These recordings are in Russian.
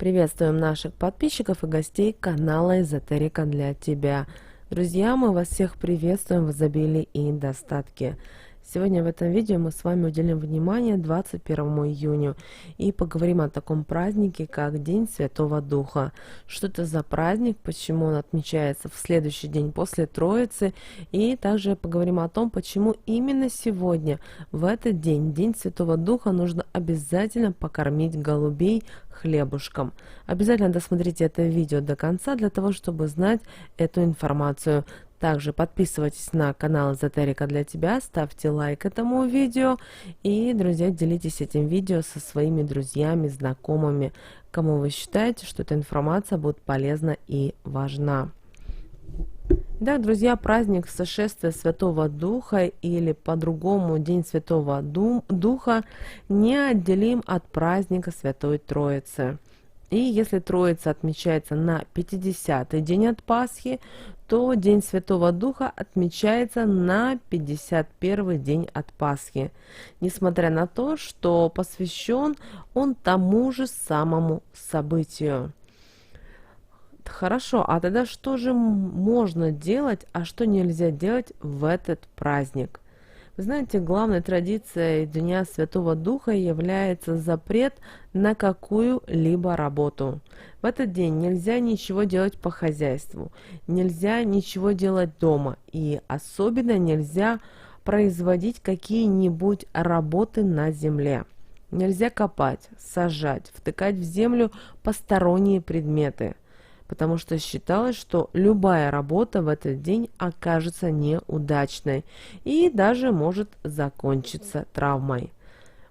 Приветствуем наших подписчиков и гостей канала Эзотерика для тебя. Друзья, мы вас всех приветствуем в изобилии и достатке. Сегодня в этом видео мы с вами уделим внимание 21 июню и поговорим о таком празднике, как День Святого Духа. Что это за праздник, почему он отмечается в следующий день после Троицы, и также поговорим о том, почему именно сегодня, в этот день, День Святого Духа, нужно обязательно покормить голубей хлебушком. Обязательно досмотрите это видео до конца для того, чтобы знать эту информацию. Также подписывайтесь на канал Эзотерика для тебя, ставьте лайк этому видео и, друзья, делитесь этим видео со своими друзьями, знакомыми, кому вы считаете, что эта информация будет полезна и важна. Итак, друзья, праздник сошествия Святого Духа или по-другому День Святого Духа неотделим от праздника Святой Троицы. И если Троица отмечается на 50-й день от Пасхи, то День Святого Духа отмечается на 51-й день от Пасхи, несмотря на то, что посвящен он тому же самому событию. Хорошо, а тогда что же можно делать, а что нельзя делать в этот праздник? Вы знаете, главной традицией Дня Святого Духа является запрет на какую-либо работу. В этот день нельзя ничего делать по хозяйству, нельзя ничего делать дома и особенно нельзя производить какие-нибудь работы на земле. Нельзя копать, сажать, втыкать в землю посторонние предметы, потому что считалось, что любая работа в этот день окажется неудачной и даже может закончиться травмой.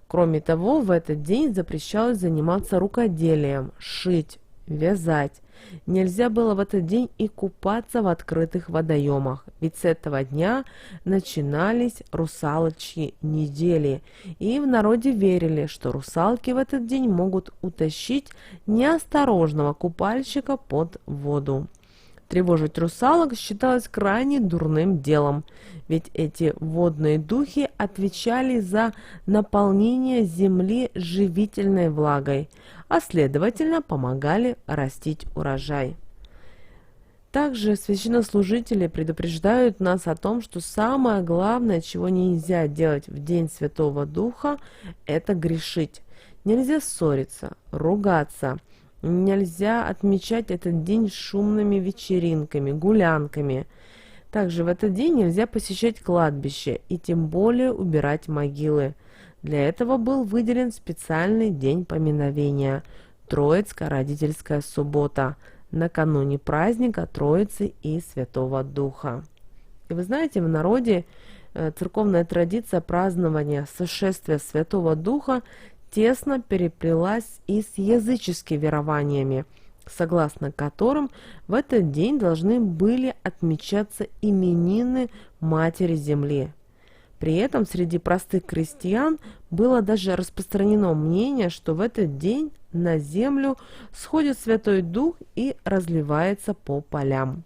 Кроме того, в этот день запрещалось заниматься рукоделием, шить, вязать. Нельзя было в этот день и купаться в открытых водоемах, ведь с этого дня начинались русалочьи недели, и в народе верили, что русалки в этот день могут утащить неосторожного купальщика под воду. Тревожить русалок считалось крайне дурным делом, ведь эти водные духи отвечали за наполнение земли живительной влагой, а следовательно помогали растить урожай. Также священнослужители предупреждают нас о том, что самое главное, чего нельзя делать в День Святого Духа, это грешить. Нельзя ссориться, ругаться. Нельзя отмечать этот день шумными вечеринками, гулянками. Также в этот день нельзя посещать кладбище и тем более убирать могилы. Для этого был выделен специальный день поминовения – Троицкая родительская суббота, накануне праздника Троицы и Святого Духа. И вы знаете, в народе церковная традиция празднования сошествия Святого Духа тесно переплелась и с языческими верованиями, согласно которым в этот день должны были отмечаться именины Матери Земли. При этом среди простых крестьян было даже распространено мнение, что в этот день на землю сходит Святой Дух и разливается по полям.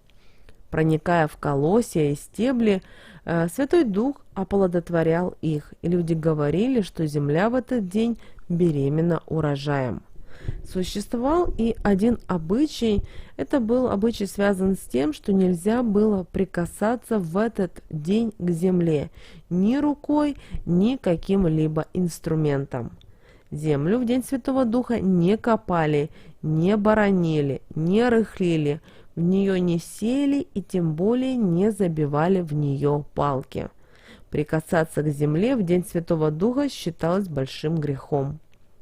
Проникая в колосья и стебли, Святой Дух оплодотворял их, и люди говорили, что земля в этот день беременна урожаем. Существовал и один обычай, это был обычай связан с тем, что нельзя было прикасаться в этот день к земле ни рукой, ни каким-либо инструментом. Землю в День Святого Духа не копали, не боронили, не рыхлили, в нее не сеяли и тем более не забивали в нее палки. Прикасаться к земле в День Святого Духа считалось большим грехом.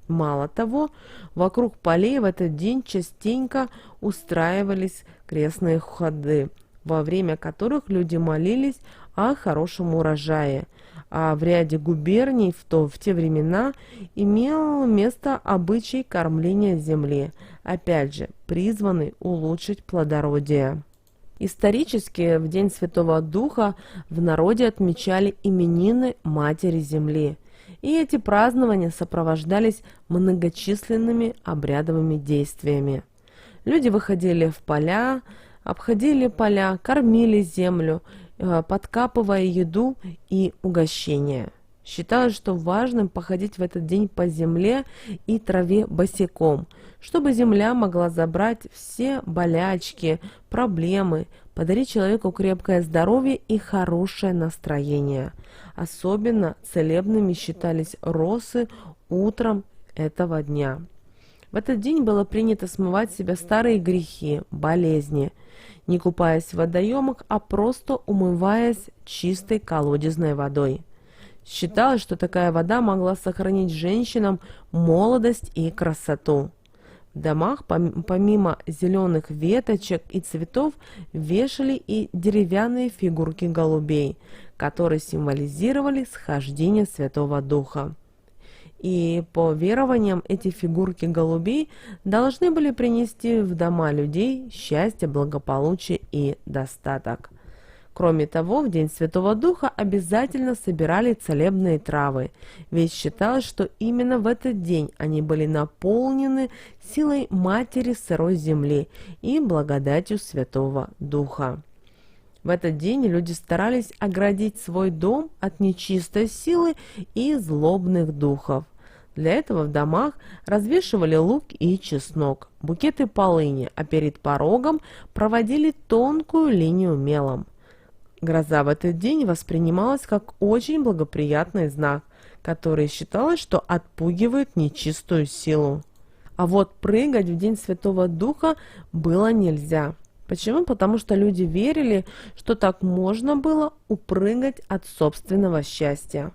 Мало того, вокруг полей в этот день частенько устраивались крестные ходы, во время которых люди молились о хорошем урожае, а в ряде губерний в те времена имел место обычай кормления земли, опять же, призванный улучшить плодородие. Исторически в День Святого Духа в народе отмечали именины Матери Земли, и эти празднования сопровождались многочисленными обрядовыми действиями. Люди выходили в поля, обходили поля, кормили землю, подкапывая еду и угощения. Считалось, что важным походить в этот день по земле и траве босиком, чтобы земля могла забрать все болячки, проблемы, подарить человеку крепкое здоровье и хорошее настроение. Особенно целебными считались росы утром этого дня. В этот день было принято смывать с себя старые грехи, болезни, не купаясь в водоемах, а просто умываясь чистой колодезной водой. Считалось, что такая вода могла сохранить женщинам молодость и красоту. В домах помимо зеленых веточек и цветов вешали и деревянные фигурки голубей, которые символизировали схождение Святого Духа. И по верованиям эти фигурки голубей должны были принести в дома людей счастье, благополучие и достаток. Кроме того, в День Святого Духа обязательно собирали целебные травы, ведь считалось, что именно в этот день они были наполнены силой Матери сырой земли и благодатью Святого Духа. В этот день люди старались оградить свой дом от нечистой силы и злобных духов. Для этого в домах развешивали лук и чеснок, букеты полыни, а перед порогом проводили тонкую линию мелом. Гроза в этот день воспринималась как очень благоприятный знак, который считалось, что отпугивает нечистую силу. А вот прыгать в День Святого Духа было нельзя. Почему? Потому что люди верили, что так можно было упрыгать от собственного счастья.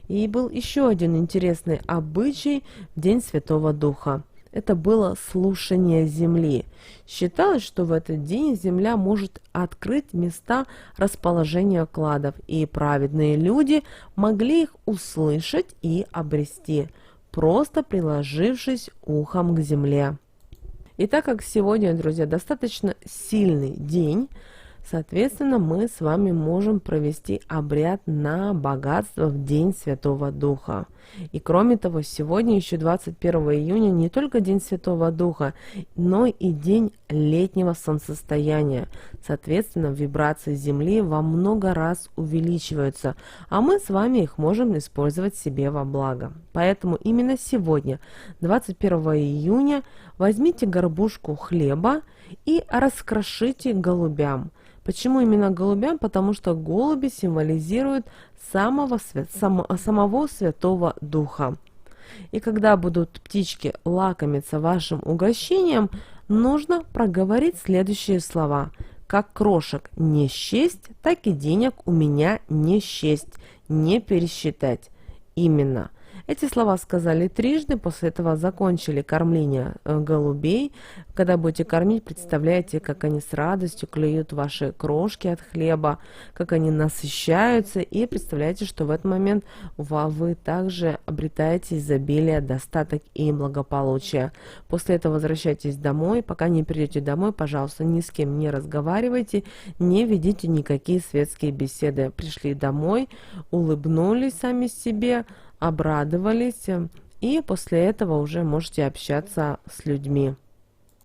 И был еще один интересный обычай в День Святого Духа. Это было слушание земли. Считалось, что в этот день земля может открыть места расположения кладов, и праведные люди могли их услышать и обрести, просто приложившись ухом к земле. И так как сегодня, друзья, достаточно сильный день, соответственно, мы с вами можем провести обряд на богатство в День Святого Духа. И кроме того, сегодня еще 21 июня не только День Святого Духа, но и День летнего солнцестояния. Соответственно, вибрации Земли во много раз увеличиваются, а мы с вами их можем использовать себе во благо. Поэтому именно сегодня, 21 июня, возьмите горбушку хлеба и раскрошите голубям. Почему именно голубям? Потому что голуби символизируют самого Святого Духа. И когда будут птички лакомиться вашим угощением, нужно проговорить следующие слова. Как крошек не счесть, так и денег у меня не счесть, не пересчитать. Именно. Эти слова сказали трижды, после этого закончили кормление голубей. Когда будете кормить, представляете, как они с радостью клюют ваши крошки от хлеба, как они насыщаются, и представляете, что в этот момент вы также обретаете изобилие, достаток и благополучие. После этого возвращайтесь домой. Пока не придете домой, пожалуйста, ни с кем не разговаривайте, не ведите никакие светские беседы. Пришли домой, улыбнулись сами себе, обрадовались, и после этого уже можете общаться с людьми.